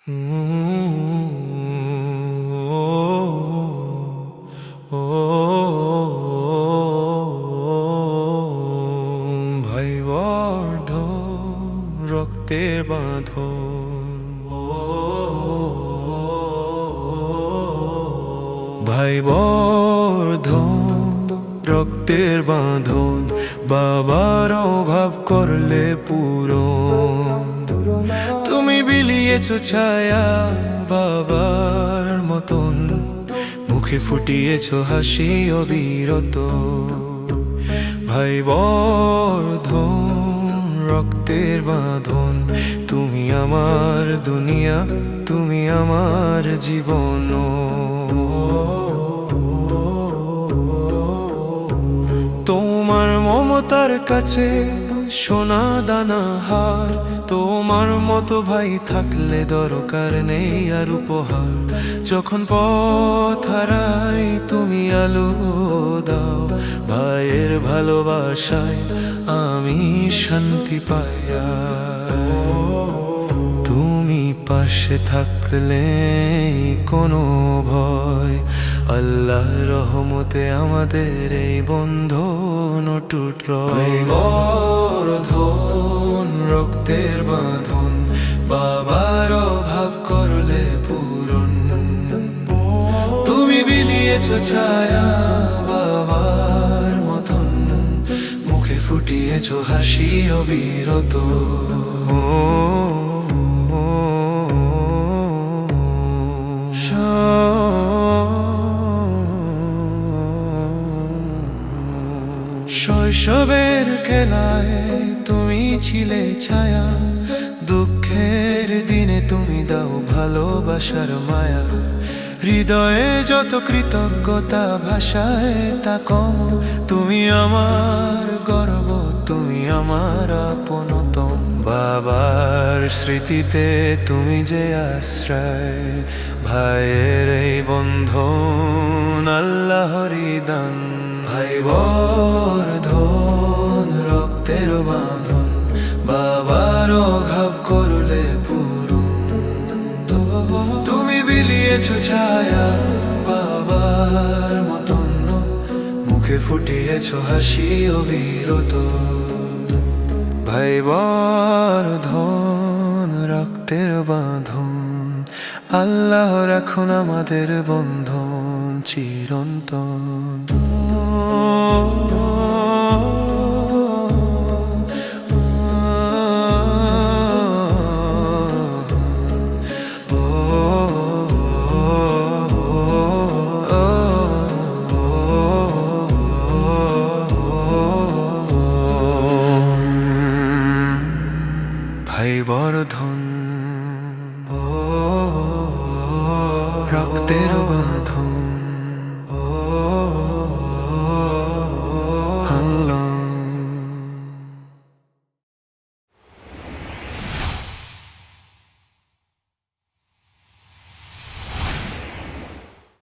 ভাই বর্ধন রক্তের বাঁধন, ভাই বর্ধন রক্তের বাঁধন, বাবার অভাব করলে পূরণ। তুমি বিলিয়েছ ছায়া বাবার মতন, মুখে ফুটিয়েছ হাসি অবিরত। ভাই বর্ধন রক্তের বাঁধন, তুমি আমার দুনিয়া, তুমি আমার জীবন। তোমার মমতার কাছে সোনা দানা হার, তোমার মতো ভাই থাকলে দরকার নেই আর উপহার। যখন পথ হারাই তুমি আলো দাও, ভাইয়ের ভালোবাসায় আমি শান্তি পাইয়া। তুমি পাশে থাকলে কোনো ভয়, আল্লাহর রহমতে আমাদের এই বন্ধন অটুট রয়। বর্ধন রক্তের বাঁধন, বাবার অভাব করলে পূরণ। তুমি বিলিয়েছ ছায়া বাবার মতন, মুখে ফুটিয়েছ হাসি অবিরত। শৈশবের খেলায় তুমি ছিলে ছায়া, দুঃখের দিনে তুমি দাও ভালোবাসার মায়া। হৃদয়ে যত কৃতজ্ঞতা ভাষায় তা কম, তুমি আমার গর্ব, তুমি আমার আপনতম। বাবার স্মৃতিতে তুমি যে আশ্রয়, ভাইয়ের এই বন্ধন আল্লাহরই দান। ভাই বর্ধন রক্তের বাঁধন, বাবার অভাব করলে পূরণ। তুমি বিলিয়েছ ছায়া বাবার মতন, মুখে ফুটিয়েছ হাসি অবিরত। ভাই বর্ধন রক্তের বাঁধন, আল্লাহ রাখুন আমাদের বন্ধন চিরন্তন। ভাই বর্ধন রক্তের